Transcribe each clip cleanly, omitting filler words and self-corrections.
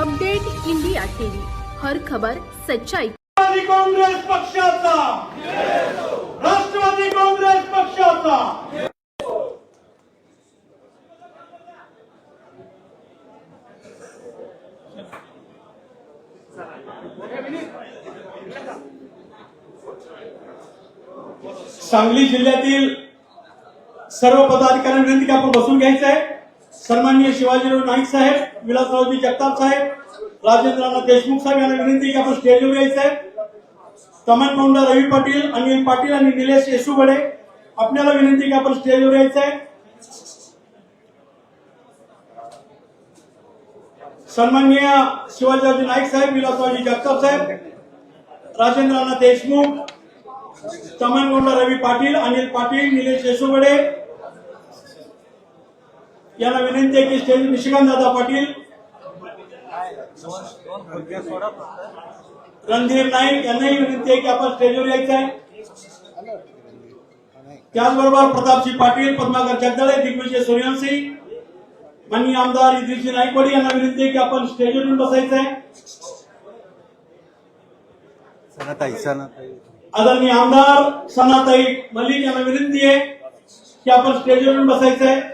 Update India TV, हर खबर सच्चाई। काँग्रेस पक्षाचा, राष्ट्रवादी काँग्रेस पक्षाचा सांगली जिल्ह्यातील सर्व पदाधिकाऱ्यांना विनंती की आपण बसून घ्यायचं आहे। सन्माननीय शिवाजीराव नाईक साहेब, विलासरावजी जगताप साहेब, राजेंद्रनाथ देशमुख साहेब यांना विनंती की आपण स्टेजवर यायचं आहे। तमन पौंडा, रवी पाटील, अनिल पाटील आणि निलेश येसुगडे आपल्याला विनंती की आपण स्टेजवर यायचं आहे। सन्माननीय शिवाजीराव नाईक साहेब, विलासरावजी जगताप साहेब, राजेंद्रनाथ देशमुख, तमन पौंडा, रवी पाटील, अनिल पाटील, निलेश येसुगडे यांना विनंती आहे की स्टेज निशिकांत दादा पाटील, रणधीर नाईक यांनाही विनंती आहे की आपण स्टेजवर यायचं आहे। त्याचबरोबर प्रतापजी पाटील, पद्माकर जगदाळे, दिग्विजय सूर्यवंशी, माननीय आमदार इद्रिसजी नाईकवाडी यांना विनंती आहे की आपण स्टेजवर येऊन बसायचं आहे। आदरणीय आमदार सनाताई मलिक यांना विनंती आहे की आपण स्टेजवर येऊन बसायचं आहे।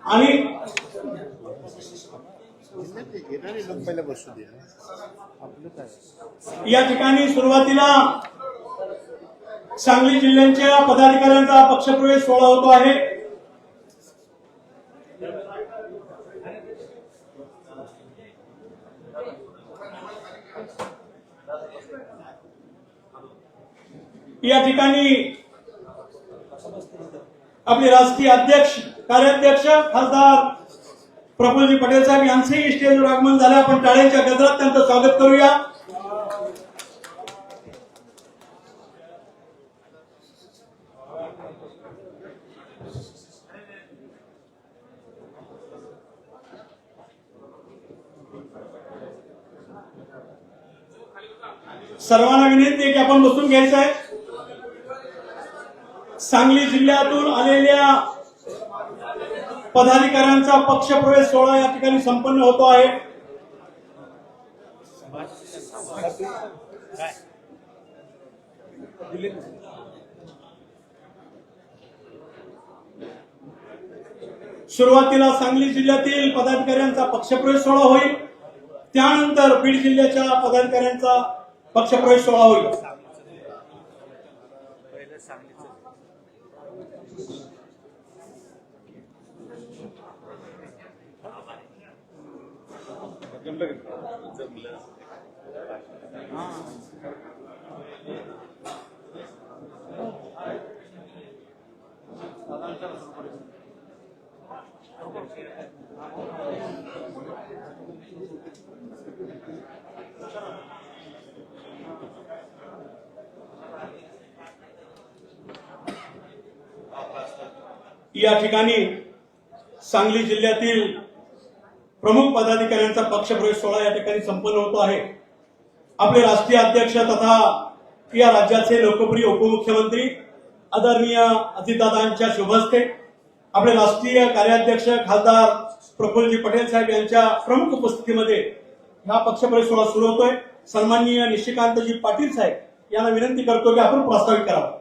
आणि या ठिकाणी सुरुवातीला सांगली जिल्ह्याच्या पदाधिकाऱ्यांचा पक्षप्रवेश सोहळा होतो आहे। या ठिकाणी आपले राष्ट्रीय अध्यक्ष, कार्याध्यक्ष खासदार प्रफुल्लजी पटेल साहेब यांचेही स्टेजवर आगमन झाले। आपण टाळ्यांच्या गजरात त्यांचं स्वागत करूया। सर्वांना विनंती आहे की आपण बसून घ्यायचं आहे। सांगली जिल्ह्यातून आलेल्या पदाधिकाऱ्यांचा पक्षप्रवेश सोहळा या ठिकाणी संपन्न होतो आहे। सुरुवातीला सांगली जिल्ह्यातील पदाधिकाऱ्यांचा पक्षप्रवेश सोहळा होईल, त्यानंतर बीड जिल्ह्याच्या पदाधिकाऱ्यांचा पक्षप्रवेश सोहळा होईल। या ठिकाणी सांगली जिल्ह्यातील प्रमुख पदाधिकाऱ्यांचा पक्षप्रवेश सोहळा या ठिकाणी संपन्न होतो आहे। आपले राष्ट्रीय अध्यक्ष तथा या राज्याचे लोकप्रिय उपमुख्यमंत्री आदरणीय अजितदादांच्या शुभ हस्ते, आपले राष्ट्रीय कार्याध्यक्ष खासदार प्रफुल्लजी पटेल साहेब यांच्या प्रमुख उपस्थितीमध्ये हा पक्षप्रवेश सोहळा सुरू होतोय। सन्माननीय निशिकांतजी पाटील साहेब यांना विनंती करतो की आपण प्रास्ताविक करावं।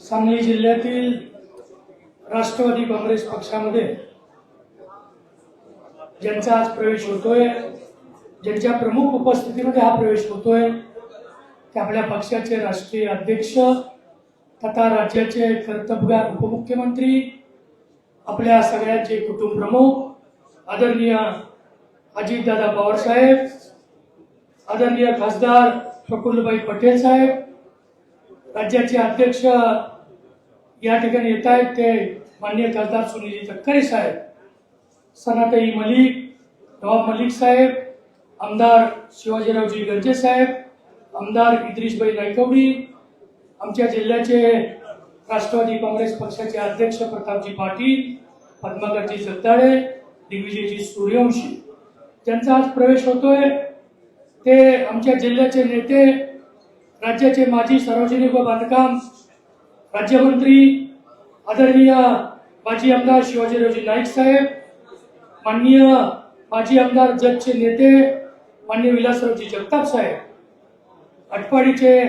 सांगली जिल्ह्यातील राष्ट्रवादी काँग्रेस पक्षामध्ये ज्यांचा आज प्रवेश होतोय, ज्यांच्या प्रमुख उपस्थितीमध्ये हा प्रवेश होतोय, ते आपल्या पक्षाचे राष्ट्रीय अध्यक्ष तथा राज्याचे कर्तव्यगार उपमुख्यमंत्री, आपल्या सगळ्यांचे कुटुंब प्रमुख आदरणीय अजितदादा पवार साहेब, आदरणीय खासदार प्रफुल्लभाई पटेल साहेब, राज्याचे अध्यक्ष या ठिकाणी येत आहेत ते माननीय खासदार सुनीलजी तटकरे साहेब, सनाताई मलिक, नवाब मलिक साहेब, आमदार शिवाजीरावजी गर्जे साहेब, आमदार इद्रिसभाई नाईकवाडी, आमच्या जिल्ह्याचे राष्ट्रवादी काँग्रेस पक्षाचे अध्यक्ष प्रतापजी पाटील, पद्माकरजी जगदाळे, दिग्विजयजी सूर्यवंशी, ज्यांचा आज प्रवेश होतोय ते आमच्या जिल्ह्याचे नेते राज्याचे माजी सार्वजनिक व बांधकाम राज्यमंत्री आदरणीय माजी आमदार शिवाजीरावजी नाईक साहेब, माननीय माजी आमदार जतचे नेते माननीय विलासरावजी जगताप साहेब, आटपाडीचे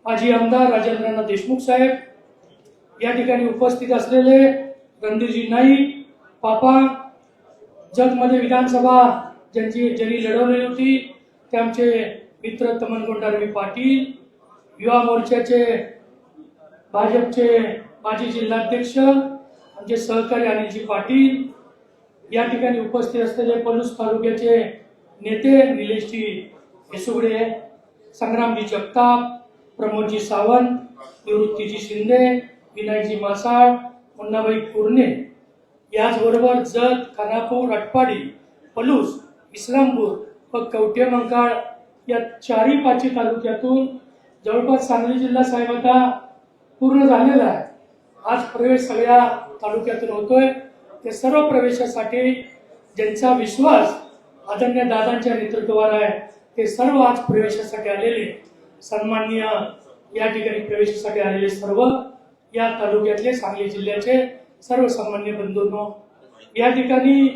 माजी आमदार राजेंद्रनाथ देशमुख साहेब, या ठिकाणी उपस्थित असलेले रणधीरजी नाईक पापा, जतमध्ये विधानसभा ज्यांनी लढवलेली होती ते आमचे मित्र तमन कोंडारवी पाटील, युवा मोर्चाचे भाजपचे माजी जिल्हाध्यक्ष आमचे सहकारी अनिलजी पाटील, या ठिकाणी उपस्थित असलेले पलूस तालुक्याचे नेते निलेशजी हेसुगडे, संग्रामजी जगताप, प्रमोदजी सावंत, निवृत्तीजी शिंदे, विनायकजी मासाळ, मुन्नाबाई कुर्णे, याचबरोबर जत, खानापूर, आटपाडी, पलूस, इस्लामपूर व कवठे मंकाळ या 4-5 तालुक्यातून जवळपास सांगली जिल्हा साहेब आता पूर्ण झालेला आहे. आज प्रवेश सगळ्या तालुक्यातून होतोय. ते सर्व प्रवेशासाठी ज्यांचा विश्वास आदरणीय दादांच्या नेतृत्वावर आहे ते सर्व आज प्रवेशासाठी आलेले, सन्माननीय या ठिकाणी प्रवेशासाठी आलेले सर्व या तालुक्यातले सांगली जिल्ह्याचे सर्व सामान्य बंधूंनो, या ठिकाणी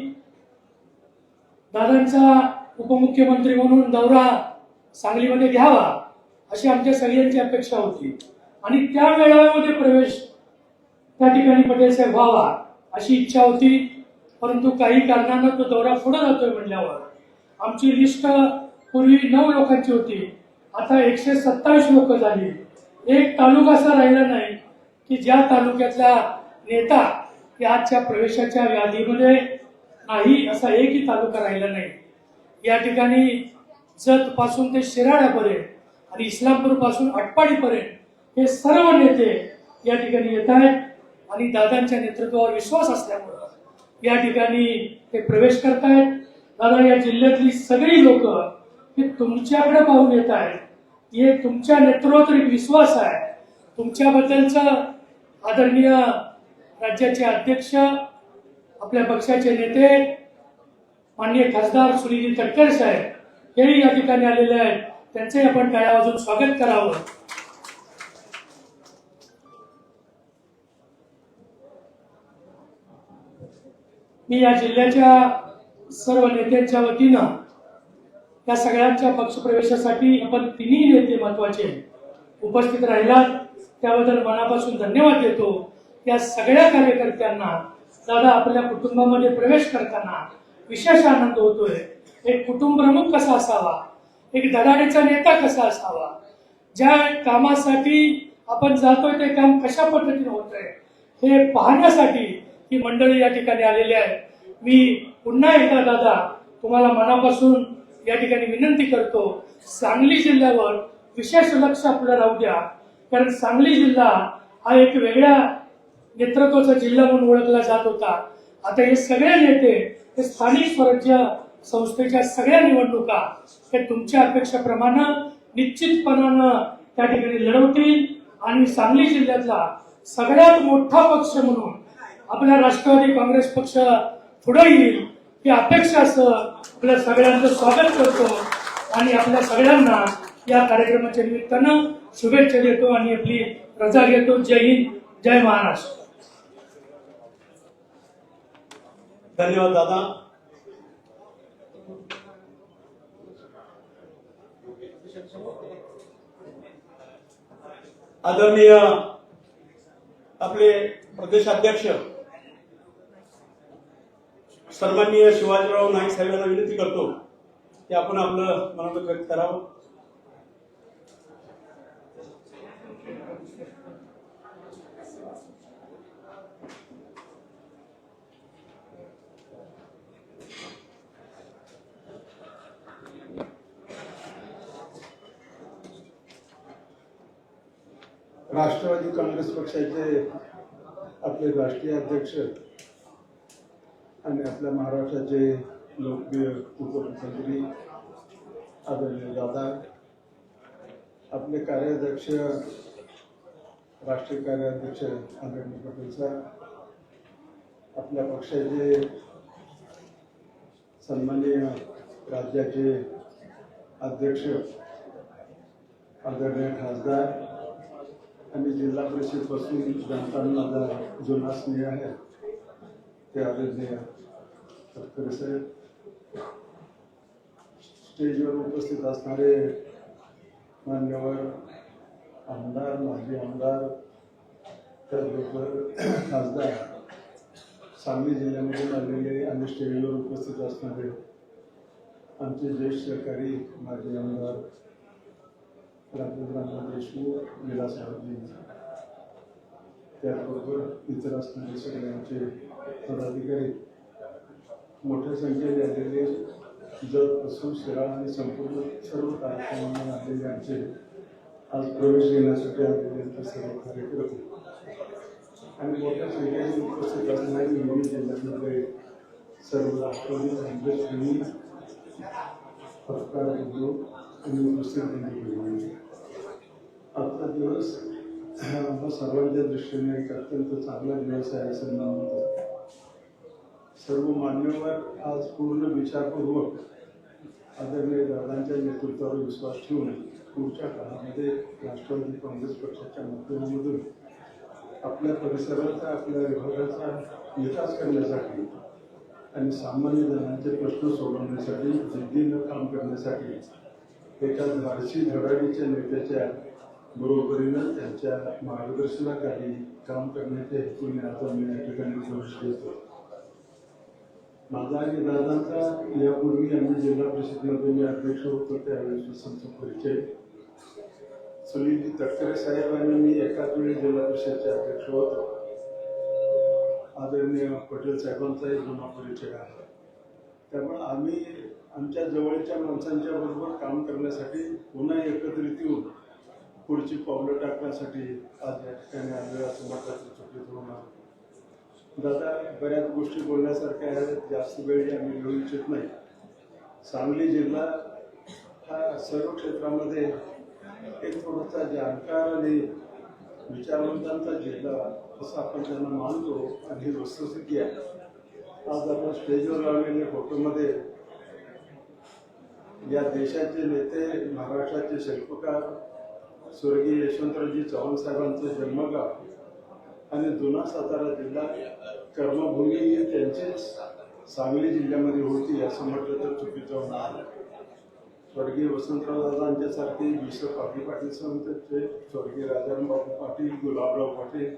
दादांचा उपमुख्यमंत्री म्हणून दौरा सांगलीमध्ये घ्यावा अशी आमच्या सगळ्यांची अपेक्षा होती आणि त्या मेळाव्यामध्ये प्रवेश त्या ठिकाणी पटेल साहेब व्हावा अशी इच्छा होती. परंतु काही कारणानं तो दौरा पुढे जातोय म्हणल्यावर आमची लिस्ट पूर्वी 9 लोकांची होती, आता 127 लोक झाली. एक तालुका असा राहिला नाही की ज्या तालुक्यातला नेता या आजच्या प्रवेशाच्या यादीमध्ये नाही असा एकही तालुका राहिला नाही. या ठिकाणी जत पासून ते शिराळ्यापर्यंत आणि इस्लामपूर पासून आटपाडीपर्यंत हे सर्व नेते या ठिकाणी येत आहेत आणि दादांच्या नेतृत्वावर विश्वास असल्यामुळे या ठिकाणी ते प्रवेश करतायत. दादा, या जिल्ह्यातली सगळी लोक हे तुमच्याकडे पाहून येत आहेत. हे तुमच्या नेतृत्वावर एक विश्वास आहे. तुमच्याबद्दलचं आदरणीय राज्याचे अध्यक्ष, आपल्या पक्षाचे नेते माननीय खासदार सुनीलजी तटकरे साहेब हेही या ठिकाणी आलेले आहेत. त्यांचे आपण टाळ्या वाजवून स्वागत करावं. मी या जिल्ह्याच्या सर्व नेत्यांच्या वतीनं या सगळ्यांच्या पक्षप्रवेशासाठी आपण तिन्ही नेते महत्वाचे उपस्थित राहिलात त्याबद्दल मनापासून धन्यवाद देतो. या सगळ्या कार्यकर्त्यांना दादा आपल्या कुटुंबामध्ये प्रवेश करताना विशेष आनंद होतोय. एक कुटुंब प्रमुख कसा असावा, एक धडाडीचा नेता कसा असावा, ज्या कामासाठी आपण जातोय ते काम कशा पद्धतीने होतंय हे पाहण्यासाठी ही मंडळी या ठिकाणी आलेली आहे. मी पुन्हा एकदा दादा तुम्हाला मनापासून या ठिकाणी विनंती करतो, सांगली जिल्ह्यावर विशेष लक्ष आपलं राहू द्या, कारण सांगली जिल्हा हा एक वेगळ्या नेतृत्वाचा जिल्हा म्हणून ओळखला जात होता. आता हे सगळे नेते हे स्थानिक स्वराज्य संस्थेच्या सगळ्या निवडणुका हे तुमच्या अपेक्षेप्रमाणे निश्चितपणानं त्या ठिकाणी लढवतील आणि सांगली जिल्ह्यातला सगळ्यात मोठा पक्ष म्हणून आपला राष्ट्रवादी काँग्रेस पक्ष पुढे येईल ही अपेक्षा सह आपल्या सगळ्यांचं स्वागत करतो आणि आपल्या सगळ्यांना या कार्यक्रमाच्या निमित्तानं शुभेच्छा देतो आणि आपली रजा घेतो. जय हिंद, जय महाराष्ट्र. धन्यवाद दादा. आदरणीय आपले प्रदेशाध्यक्ष सन्माननीय शिवाजीराव नाईक साहेबांना विनंती करतो की आपण आपलं मनोगत व्यक्त करावं. राष्ट्रवादी काँग्रेस पक्षाचे आपले राष्ट्रीय अध्यक्ष आणि आपल्या महाराष्ट्राचे लोकप्रिय उपमुख्यमंत्री आदरणीय दादा, आपले कार्याध्यक्ष राष्ट्रीय कार्याध्यक्ष आदरणीय पटेल साहेब, आपल्या पक्षाचे सन्माननीय राज्याचे अध्यक्ष आदरणीय खासदार आणि जिल्हा परिषद पासून जनतांना माझा जुना स्नेह आहे ते आदरणीय तटकरे साहेब, स्टेजवर उपस्थित असणारे मान्यवर आमदार, माजी आमदार, त्याचबरोबर खासदार, सांगली जिल्ह्यामधून आलेले आणि स्टेजवर उपस्थित असणारे आमचे ज्येष्ठ सहकारी माजी आमदार राजेंद्र देशमुख, विलासरावजी, त्याचबरोबर इतर असणारे सगळे आमचे पदाधिकारी, मोठ्या संख्येने आलेले जतपासून शिराळा आणि संपूर्ण सर्व कार्यक्रमांना आलेले आमचे आज प्रवेश घेण्यासाठी आलेले सर्व कार्यक्रम आणि मोठ्या संख्येने उपस्थित असणारे विविध जिल्ह्यातले सर्व राष्ट्रवादी काँग्रेस पत्रकार उद्योग आणि उपस्थित आजचा दिवस आम्हा सर्वांच्या दृष्टीने एक अत्यंत चांगला दिवस आहे असं मला वाटतं. सर्व मान्यवर आज पूर्ण विचारपूर्वक आदरणीय दादांच्या नेतृत्वावर विश्वास ठेवून पुढच्या काळामध्ये राष्ट्रवादी काँग्रेस पक्षाच्या माध्यमामधून आपल्या परिसराचा, आपल्या विभागाचा विकास करण्यासाठी आणि सामान्य जणांचे प्रश्न सोडवण्यासाठी जिद्दीनं काम करण्यासाठी एका धाडसी धडाडीच्या नेत्याच्या बरोबरीनं त्यांच्या मार्गदर्शनाखाली काम करण्याच्या हेतूने आता मी या ठिकाणी प्रवेश घेतो. माझा आणि दादांचा यापूर्वी आम्ही जिल्हा परिषदेमध्ये मी अध्यक्ष होतो त्यावेळेस आमचा परिचय. सुनीलजी तटकरे साहेब आणि मी एकाच वेळी जिल्हा परिषदेचे अध्यक्ष होतो. आदरणीय पटेल साहेबांचाही जुना परिचय आहे. त्यामुळे आम्ही आमच्या जवळच्या माणसांच्या बरोबर काम करण्यासाठी पुन्हा एकत्रित येऊन पुढची पावलं टाकण्यासाठी आज या ठिकाणी आलेलो असं महत्वाचं चुकीत होणार. दादा बऱ्याच गोष्टी बोलण्यासारख्या आहेत, जास्त वेळ आम्ही घेऊ इच्छित नाही. सांगली जिल्हा हा सर्व क्षेत्रामध्ये एक थोडासा जाणकार आणि विचारवंतांचा जिल्हा असं आपण त्यांना मानतो आणि ही वस्तुस्थिती आहे. आज आपण स्टेजवर लावलेल्या फोटोमध्ये या देशाचे नेते, महाराष्ट्राचे शिल्पकार स्वर्गीय यशवंतरावजी चव्हाण साहेबांचं जन्मगाव आणि जुना सातारा जिल्हा कर्मभूमी त्यांचीच सांगली जिल्ह्यामध्ये होती असं म्हटलं तर चुकीचं होणार. स्वर्गीय वसंतराव दादांच्यासारखे विश्व पाटील संतचे, स्वर्गीय राजारामबापू पाटील, गुलाबराव पाटील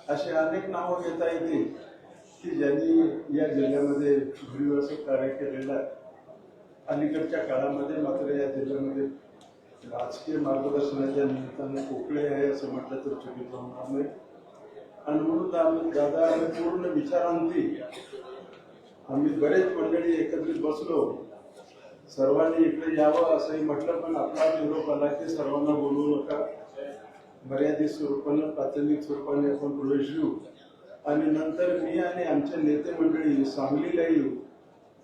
असे अनेक नावं घेता येतील की ज्यांनी या जिल्ह्यामध्ये भरीव असं कार्य केलेलं आहे. अलीकडच्या काळामध्ये मात्र या जिल्ह्यामध्ये राजकीय मार्गदर्शनाच्या निमित्ताने पोकळे आहे असं म्हटलं तर चुकीचं होणार नाही. आणि म्हणून दादा आम्ही पूर्ण विचारांती आम्ही बरेच मंडळी एकत्रित बसलो. सर्वांनी इकडे यावं असंही म्हटलं, पण आपला निरोप आला की सर्वांना बोलवू नका, मर्यादित स्वरूपानं प्राथमिक स्वरूपाने आपण प्रवेश घेऊ आणि नंतर मी आणि आमचे नेते मंडळी सांगलीला येऊ.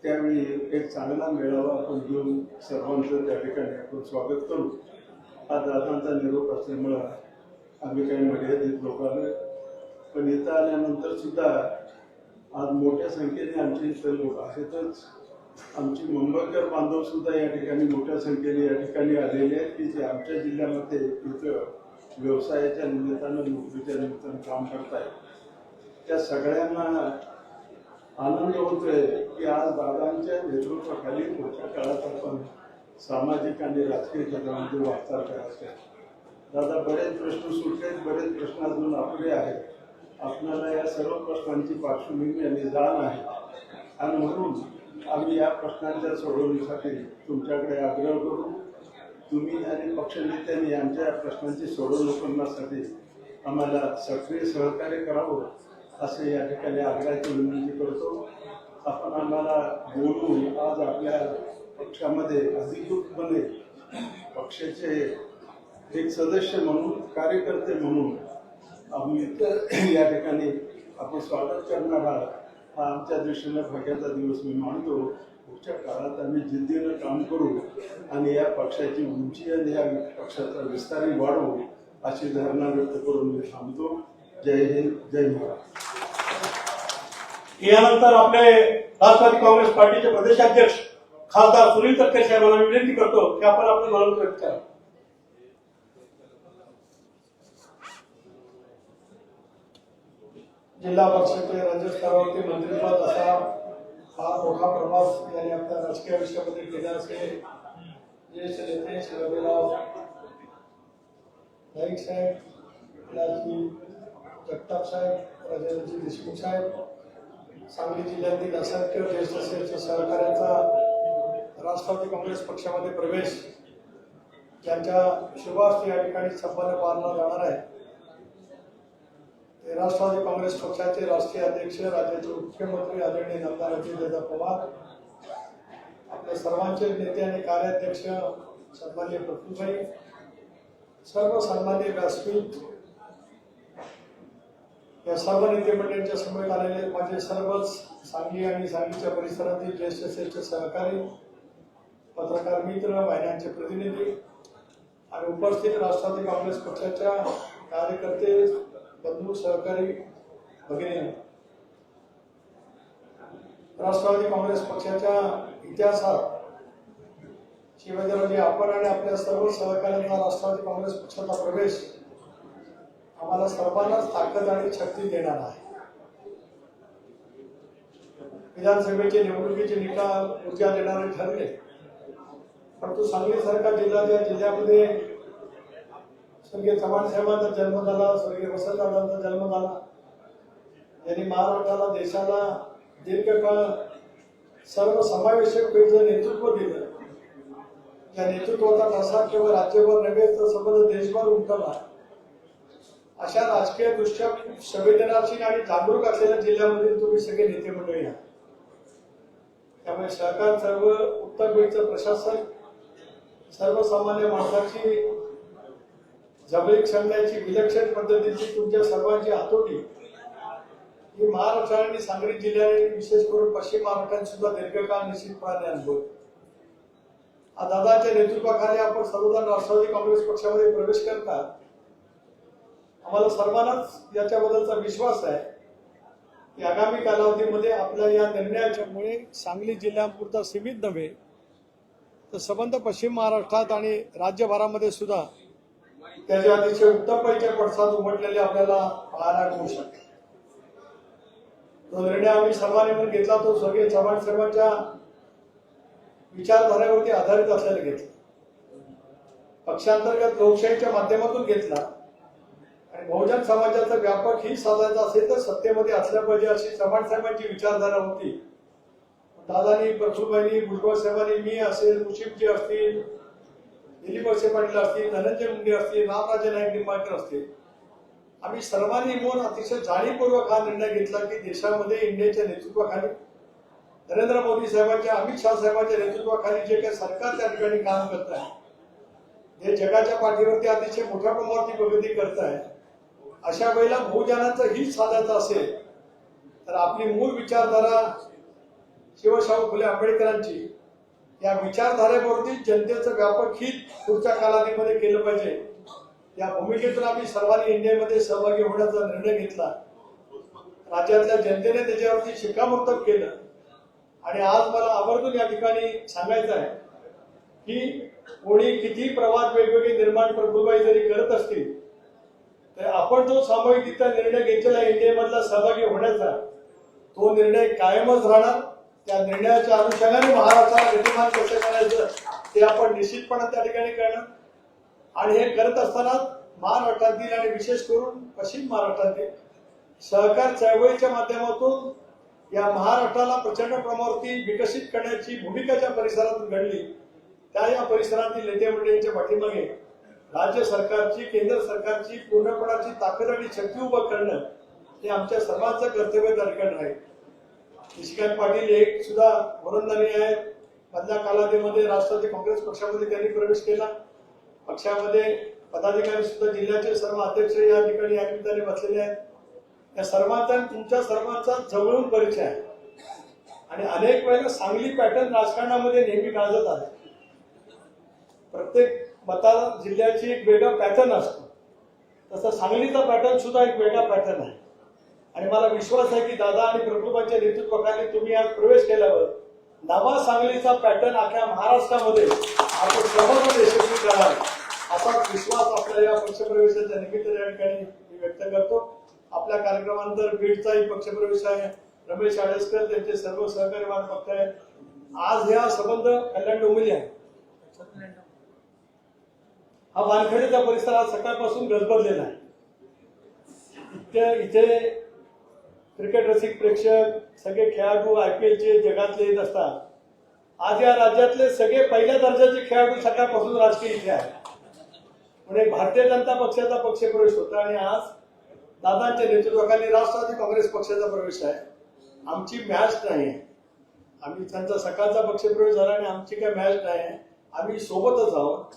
त्यावेळी एक चांगला मेळावा आपण घेऊन सर्वांचं त्या ठिकाणी आपण स्वागत करू. हा दादांचा निरोप असल्यामुळं आम्ही काही मर्यादित लोक आलो, पण इथं आल्यानंतर सुद्धा आज मोठ्या संख्येने आमचे इथं लोक आहेतच. आमची मुंबईकर बांधव सुद्धा या ठिकाणी मोठ्या संख्येने या ठिकाणी आलेले आहेत की जे आमच्या जिल्ह्यामध्ये इथं व्यवसायाच्या निमित्तानं, नोकरीच्या निमित्तानं काम करतायत. त्या सगळ्यांना आनंद होतोय की आज दादांच्या नेतृत्वाखाली पुढच्या काळात आपण सामाजिक आणि राजकीय क्षेत्रामध्ये वाटचाल करायचे. दादा बरेच प्रश्न सुटलेत, बरेच प्रश्न अजून अपुरे आहेत. आपल्याला या सर्व प्रश्नांची पार्श्वभूमी आणि जाण आहे आणि म्हणून आम्ही या प्रश्नांच्या सोडवणीसाठी तुमच्याकडे आग्रह करू. तुम्ही आणि पक्षनेत्यांनी आमच्या प्रश्नांची सोडवणूक करण्यासाठी आम्हाला सक्रिय सहकार्य करावं असे या ठिकाणी आग्रहाची विनंती करतो. आपण आम्हाला बोलून आज आपल्या पक्षामध्ये अधिकृतपणे पक्षाचे एक सदस्य म्हणून, कार्यकर्ते म्हणून आम्ही या ठिकाणी आपण स्वागत करणार आहात. हा आमच्या दृष्टीने भाग्याचा दिवस मी मानतो. पुढच्या काळात आम्ही जिद्दीनं काम करू आणि या पक्षाची उंची आणि या पक्षाचा विस्तारही वाढवू अशी धारणा व्यक्त करून मी थांबतो. जय हिंद, जय महाराष्ट्र. यानंतर आपले राष्ट्रवादी काँग्रेस पार्टीचे प्रदेशाध्यक्ष खासदार सुनील तटकरे साहेबांना विनंती करतो की आपण आपलं मनोगत व्यक्त करा. जिल्हा परिषद राज्यस्तरावरती मंत्रिपद असा फार मोठा प्रभाव त्यांनी आपल्या राजकीय आयुष्यामध्ये केला असेल. ज्येष्ठ नेते शिवाजीराव नाईक साहेब, लालजी जगताप साहेब, राजेंद्रजी देशमुख साहेब, सांगली जिल्ह्यातील असंख्य ज्येष्ठ सहकाऱ्यांचा राष्ट्रवादी काँग्रेस पक्षामध्ये प्रवेश ज्यांच्या शुभास्ते या ठिकाणी संपन्न पारला जाणार आहे ते राष्ट्रवादी काँग्रेस पक्षाचे राष्ट्रीय अध्यक्ष, राज्याचे मुख्यमंत्री आदरणीय नामदार अजितदादा पवार, आपल्या सर्वांचे नेते आणि कार्याध्यक्ष सन्माननीय प्रफुल्लभाई, सर्व सन्माननीय व्यासपीठ, या सर्व नेते मंडळींच्या समवेत आलेले माझे सर्वच सांगली आणि सांगलीच्या परिसरातील ज्येष्ठ सहकारी, पत्रकार मित्र, वाहिन्यांचे प्रतिनिधी आणि उपस्थित राष्ट्रवादी काँग्रेस पक्षाच्या कार्यकर्ते, बंधू, सहकारी भगिनी, राष्ट्रवादी काँग्रेस पक्षाच्या इतिहासात शिवाजीरावजी आपण आणि आपल्या सर्व सहकाऱ्यांना राष्ट्रवादी काँग्रेस पक्षाचा प्रवेश आम्हाला सर्वांनाच ताकद आणि शक्ती देणार आहे. विधानसभेचे निवडणुकीचे निकाल ऊर्जा देणारे ठरले, परंतु सांगलीसारखा जिल्ह्यामध्ये स्वर्गीय चव्हाण साहेबांचा जन्म झाला, स्वर्गीय वसंतदादांचा जन्म झाला, यांनी महाराष्ट्राला, देशाला दीर्घकाळ सर्व समावेशक पेचं नेतृत्व दिलं. या नेतृत्वाचा ठसा केवळ राज्यभर नव्हे तर संपूर्ण देशभर उमटला. अशा राजकीय दृष्ट्या संवेदनाशील आणि जागरूक असलेल्या जिल्ह्यामध्ये तुम्ही सगळे नेते मंडळी आहात. त्यामुळे सरकार, सर्व उत्तर वेळचं प्रशासन, सर्वसामान्य माणसाची जबरी क्षमतेची विलक्षण पद्धतीची तुमच्या सर्वांची हातोटी ही महाराष्ट्र आणि सांगली जिल्ह्याने, विशेष करून पश्चिम महाराष्ट्रात सुद्धा दीर्घकाळ निश्चितपणे अनुभव. दादाच्या नेतृत्वाखाली आपण सर्वजण राष्ट्रवादी काँग्रेस पक्षामध्ये प्रवेश करतात. आम्हाला सर्वांनाच याच्याबद्दलचा विश्वास आहे की आगामी कालावधीमध्ये आपल्या या निर्णयाच्यामुळे सांगली जिल्ह्यापुरता सीमित नव्हे तर संबंध पश्चिम महाराष्ट्रात आणि राज्यभरामध्ये सुद्धा त्याच्या अतिशय उत्तमपैकी पडसाद उमटलेले आपल्याला पाहायला मिळू शकते. तो निर्णय आम्ही सर्वांनी म्हणून घेतला, तो स्वर्गीय चव्हाण साहेबांच्या विचारधारेवरती आधारित असलेला घेतला, पक्षांतर्गत लोकशाहीच्या माध्यमातून घेतला आणि बहुजन समाजाचा व्यापक ही साधायचा असेल तर सत्तेमध्ये असल्या पाहिजे अशी चव्हाण साहेबांची विचारधारा होती. दादानी, प्रफुल्लभाईंनी, भुजबळ साहेबांनी, मी असेल, मुशीफजी असतील, दिलीप वळसे पाटील असतील, धनंजय मुंडे असतील, रामराजे नाईक निंबाळकर असतील, आम्ही सर्वांनी मिळून अतिशय जाणीवपूर्वक हा निर्णय घेतला की देशामध्ये इंडियाच्या नेतृत्वाखाली, नरेंद्र मोदी साहेबांच्या, अमित शाह साहेबांच्या नेतृत्वाखाली जे काही सरकार त्या ठिकाणी काम करत आहे, जे जगाच्या पाठीवरती अतिशय मोठ्या प्रमाणावरती प्रगती करत आहे, अशा वेळेला बहुजनांचं हित साधायचं असेल तर आपली मूळ विचारधारा शिवशाहू फुले आंबेडकरांची, या विचारधारेवरती जनतेचं व्यापक हित पुढच्या कालावधीमध्ये केलं पाहिजे. या भूमिकेतून आम्ही सर्वांनी इंडियामध्ये सहभागी होण्याचा निर्णय घेतला. राज्यातल्या जनतेने त्याच्यावरती शिक्कामोर्तब केलं आणि आज मला आवर्जून या ठिकाणी सांगायचं आहे की कोणी किती प्रवाद वेगवेगळे निर्माण प्रफुल्लभाई जरी करत असतील तर आपण जो सामूहिकरित्या निर्णय घेतलेला इंडियामधला सहभागी होण्याचा, तो निर्णय कायमच राहणार. त्या निर्णयाच्या अनुषंगाने महाराष्ट्राला गतिमान कसं करायचं ते आपण निश्चितपणे त्या ठिकाणी करणार. आणि हे करत असताना महाराष्ट्रातील आणि विशेष करून पश्चिम महाराष्ट्रातील सहकार चळवळीच्या माध्यमातून या महाराष्ट्राला प्रचंड प्रमाणावरती विकसित करण्याची भूमिका ज्या परिसरातून घडली, त्या या परिसरातील नेते मंडळींच्या पाठीमागे राज्य सरकारची, केंद्र सरकारची पूर्णपणाची ताकद आणि शक्ती उभं करणं हे आमच्या सर्वांचं कर्तव्य त्या ठिकाणी राहील. निशिकांत पाटील एक सुद्धा वरंदानी आहेत. मधल्या कालावधीमध्ये राष्ट्रवादी काँग्रेस पक्षामध्ये त्यांनी प्रवेश केला. पक्षामध्ये पदाधिकारी सुद्धा, जिल्ह्याचे सर्व अध्यक्ष या ठिकाणी या निमित्ताने बसलेले आहेत. या सर्वांचा, तुमच्या सर्वांचा जवळून परिचय आहे आणि अनेक वेळेला सांगली पॅटर्न राजकारणामध्ये नेहमी गाजत आहे. प्रत्येक जिल्ह्याची एक वेगळा पॅटर्न असतो, तसं सांगलीचा पॅटर्न सुद्धा एक वेगळा पॅटर्न आहे. आणि मला विश्वास आहे की दादा आणि प्रफुल्लभाईंच्या नेतृत्वाखाली तुम्ही आज प्रवेश केल्यावर नवा सांगलीचा पॅटर्न अख्ख्या महाराष्ट्रामध्ये आपण सर्वांना यशस्वी कराल असा विश्वास आपल्या या पक्षप्रवेशाच्या निमित्ताने या ठिकाणी मी व्यक्त करतो. आपल्या कार्यक्रमानंतर बीडचाही पक्षप्रवेश आहे. रमेश आडसकर त्यांचे सर्व सहकारी मला बघताय. आज ह्या संबंध कल्याण डोंबिवली आहे. हा वानखेडेचा परिसर आज सकाळपासून गजबजलेला आहे. इथे क्रिकेट रसिक प्रेक्षक सगळे खेळाडू IPLचे जगातले येत असतात. आज या राज्यातले सगळे पहिल्या दर्जाचे खेळाडू सकाळपासून राजकीय इथे आहेत. म्हणजे भारतीय जनता पक्षाचा पक्षप्रवेश होता आणि आज दादांच्या नेतृत्वाखाली राष्ट्रवादी काँग्रेस पक्षाचा प्रवेश आहे. आमची मॅच नाही आहे. आम्ही त्यांचा सकाळचा पक्षप्रवेश झाला आणि आमची काय मॅच नाही आहे. आम्ही सोबतच आहोत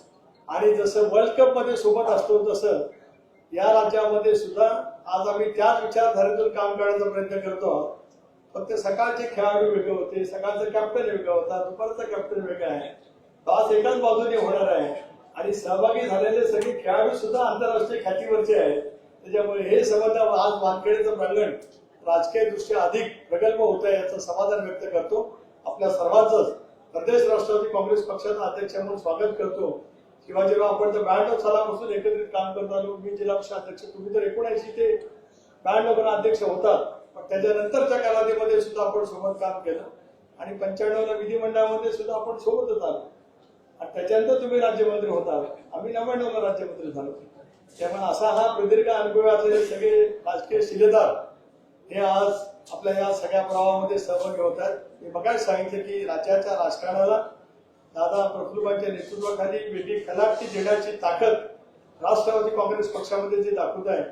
आणि जसं वर्ल्ड कप मध्ये सोबत असतो तसं या राज्यामध्ये सुद्धा आज आम्ही त्याच विचारधारेतून काम करण्याचा प्रयत्न करतो आहोत. फक्त सकाळचे खेळाडू वेगळे होते, सकाळचा कॅप्टन वेगळा होता, दुपारचा कॅप्टन वेगळा आहे. टॉस एकाच बाजूने होणार आहे आणि सहभागी झालेले सगळे खेळाडू सुद्धा आंतरराष्ट्रीय ख्यातीवरचे आहेत. त्याच्यामुळे हे संबंध आज वानखेडेचं प्रांगण राजकीय दृष्ट्या अधिक प्रगल्भ होत आहे याचं समाधान व्यक्त करतो. आपल्या सर्वांचंच प्रदेश राष्ट्रवादी काँग्रेस पक्षाचा अध्यक्ष म्हणून स्वागत करतो. शिवाजीराव, आपण तर 92 सालापासून एकत्रित काम करत आलो. मी जिल्हा पक्ष अध्यक्ष, तुम्ही तर 79 ते 92 अध्यक्ष होतात. पण त्याच्यानंतरच्या कालावधीमध्ये सुद्धा आपण सोबत काम केलं आणि 95 विधिमंडळामध्ये सुद्धा आपण सोबतच आलो आणि त्याच्यानंतर तुम्ही राज्यमंत्री होता. आम्ही 99 राज्यमंत्री झालो. त्यामुळे असा हा प्रदीर्घ अनुभव असलेले सगळे राजकीय शिलेदार हे आज आपल्या या सगळ्या प्रवाहामध्ये सहभागी होत आहेत. मी बघायला सांगितलं की राज्याच्या राजकारणाला दादा प्रफुल्लबाईंच्या नेतृत्वाखाली वेगळी खलाटी देण्याची ताकद राष्ट्रवादी काँग्रेस पक्षामध्ये जे दाखवत आहे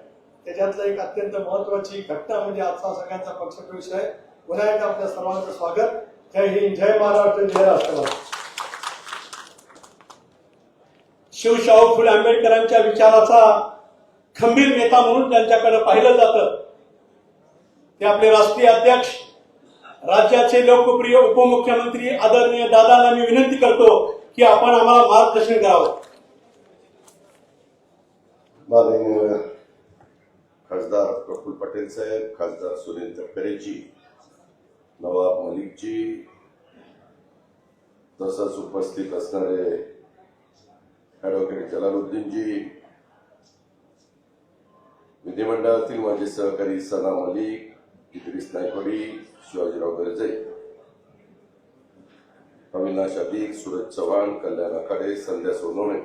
त्याच्यातलं एक अत्यंत महत्वाची घटना म्हणजे आजचा सगळ्यांचा पक्षप्रवेश आहे. पुन्हा एकदा आपल्या सर्वांचं स्वागत. जय हिंद, जय महाराष्ट्र, जय राष्ट्रवादी. शिवशाहू फुले आंबेडकरांच्या विचाराचा खंबीर नेता म्हणून त्यांच्याकडे पाहिलं जातं. ते आपले राष्ट्रीय अध्यक्ष, राज्याचे लोकप्रिय उपमुख्यमंत्री आदरणीय दादांना मी विनंती करतो की आपण आम्हाला मार्गदर्शन करावं. माननीय खासदार प्रफुल्ल पटेल साहेब, खासदार सुनील तटकरेजी, नवाब मलिकजी, तसंच उपस्थित असणारे ॲडव्होकेट जलालुद्दीनजी, विधिमंडळातील माझे सहकारी सना मलिक, इद्रिस नायकवडी, शिवाजीराव गर्जे, अविनाश अधिक, सूरज चव्हाण, कल्याण आखाडे, संध्या सोनवणे,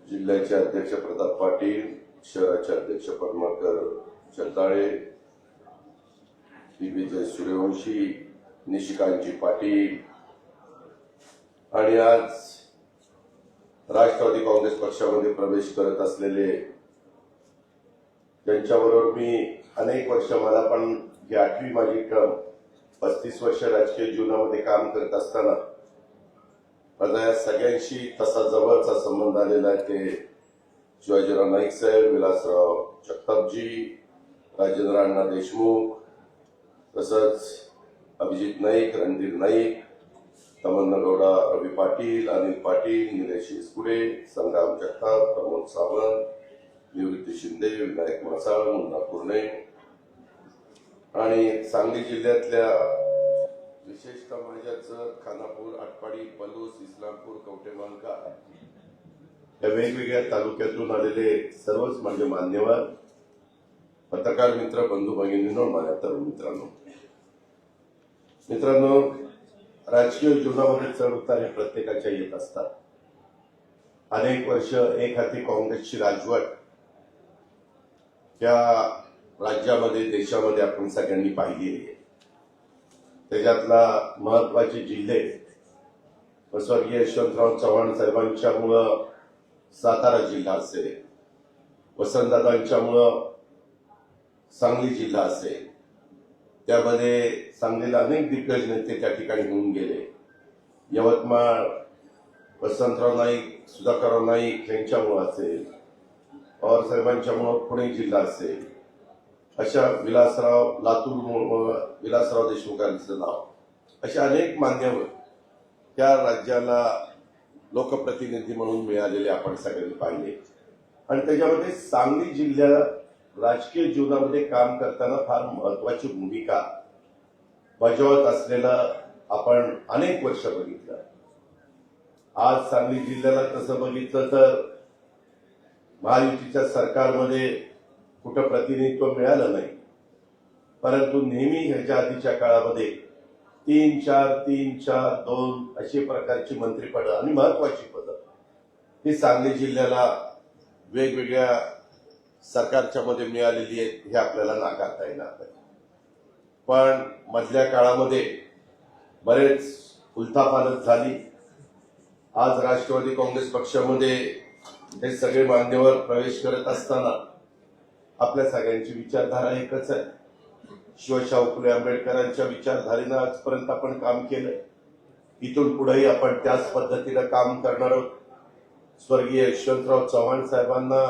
जिल्ह्याचे अध्यक्ष प्रताप पाटील, शहराचे अध्यक्ष पद्माकर जगदाळे, विजय सूर्यवंशी, निशिकांतजी पाटील आणि आज राष्ट्रवादी काँग्रेस पक्षामध्ये प्रवेश करत असलेले त्यांच्याबरोबर मी अनेक वर्ष, मला पण ही 8वी माझी टर्म, 35 वर्ष राजकीय जीवनामध्ये काम करत असताना माझा या सगळ्यांशी तसा जवळचा संबंध आलेला आहे. ते शिवाजीराव नाईक साहेब, विलासराव जगतापजी, राजेंद्र अण्णा देशमुख, तसंच अभिजित नाईक, रणधीर नाईक, तमन्ना गौडा, रवी पाटील, अनिल पाटील, निलेश इसकुडे, संग्राम जगताप, प्रमोद सावंत, निवृत्ती शिंदे, विनायक मासाळ, मुन्ना कुर्णे आणि सांगली जिल्ह्यातल्या विशेषतः माझ्याचं खानापूर, आटपाडी, पलूस, इस्लामपूर, कवठेमहांकाळ या वेगवेगळ्या तालुक्यातून आलेले सर्वच माझे मान्यवर, पत्रकार मित्र, बंधू भगिनींनो, माझ्या तरुण मित्रांनो, राजकीय जीवनामध्ये चढ उतार हे प्रत्येकाच्या येत असतात. अनेक वर्ष एक हाती काँग्रेसची राजवट या राज्यामध्ये, देशामध्ये आपण सगळ्यांनी पाहिली आहे. त्याच्यातला महत्वाचे जिल्हे स्वर्गीय यशवंतराव चव्हाण साहेबांच्यामुळं सातारा जिल्हा असेल, वसंतदादांच्यामुळं सांगली जिल्हा असेल, त्यामध्ये सांगलीला अनेक दिग्गज नेते त्या ठिकाणी होऊन गेले. यवतमाळ वसंतराव नाईक, सुधाकरराव नाईक यांच्यामुळं असेल, पवार साहेबांच्यामुळं पुणे जिल्हा असेल, अशा विलासराव लातूर, विलासराव देशमुखांचं नाव, अशा अनेक मान्यवर त्या राज्याला लोकप्रतिनिधी म्हणून मिळालेले आपण सगळ्यांनी पाहिले. आणि त्याच्यामध्ये सांगली जिल्ह्यात राजकीय जीवनामध्ये काम करताना फार महत्वाची भूमिका बजावत असलेलं आपण अनेक वर्ष बघितलं. आज सांगली जिल्ह्याला तसं बघितलं तर महायुतीच्या सरकारमध्ये कुठं प्रतिनिधित्व मिळालं नाही, परंतु नेहमी ह्याच्या आधीच्या काळामध्ये 3-4, 2 अशी प्रकारची मंत्रिपद आणि महत्वाची पदं ही सांगली जिल्ह्याला वेगवेगळ्या सरकारच्या मध्ये मिळालेली आहेत, हे आपल्याला नाकारता येणार नाही. पण मधल्या काळामध्ये बरेच उलथापालथ झाली. आज राष्ट्रवादी काँग्रेस पक्षामध्ये हे सगळे मान्यवर प्रवेश करत असताना आपल्या सगळ्यांची विचारधारा एकच आहे. शिवशाहू फुले आंबेडकरांच्या विचारधारेनं आजपर्यंत आपण काम केलंय. इथून पुढेही आपण त्याच पद्धतीनं काम करणार आहोत. स्वर्गीय यशवंतराव चव्हाण साहेबांना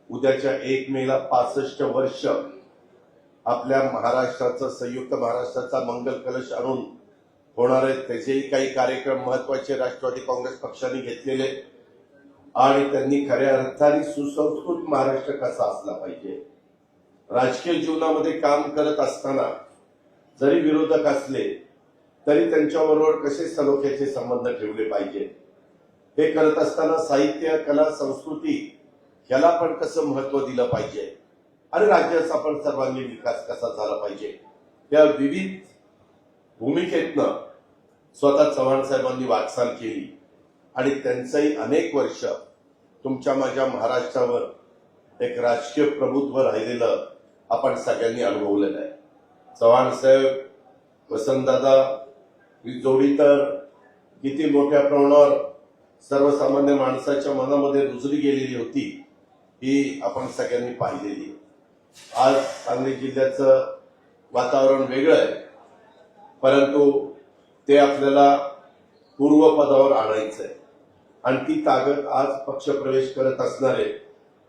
उद्याच्या 1 मेला 65 वर्ष आपल्या महाराष्ट्राचा, संयुक्त महाराष्ट्राचा मंगल कलश आणून होणार आहेत. त्याचेही काही कार्यक्रम महत्वाचे राष्ट्रवादी काँग्रेस पक्षाने घेतलेले आणि त्यांनी खऱ्या अर्थाने सुसंस्कृत महाराष्ट्र कसा असला पाहिजे, राजकीय जीवनामध्ये काम करत असताना जरी विरोधक असले तरी त्यांच्याबरोबर कसे सलोख्याचे संबंध ठेवले पाहिजे, हे करत असताना साहित्य, कला, संस्कृती याला पण कसं महत्व दिलं पाहिजे आणि राज्याचा पण सर्वांगीण विकास कसा झाला पाहिजे, या विविध भूमिकेतनं स्वतः चव्हाण साहेबांनी वाटचाल केली आणि त्यांचंही अनेक वर्ष तुमच्या माझ्या महाराष्ट्रावर एक राजकीय प्रभुत्व राहिलेलं आपण सगळ्यांनी अनुभवलेलं आहे. चव्हाण साहेब, वसंतदादा ही जोडी तर किती मोठ्या प्रमाणावर सर्वसामान्य माणसाच्या मनामध्ये रुजली गेलेली होती, ही आपण सगळ्यांनी पाहिलेली. आज सांगली जिल्ह्याचं वातावरण वेगळं आहे, परंतु ते आपल्याला पूर्वपदावर आणायचं आहे आणि ती ताकद आज पक्षप्रवेश करत असणारे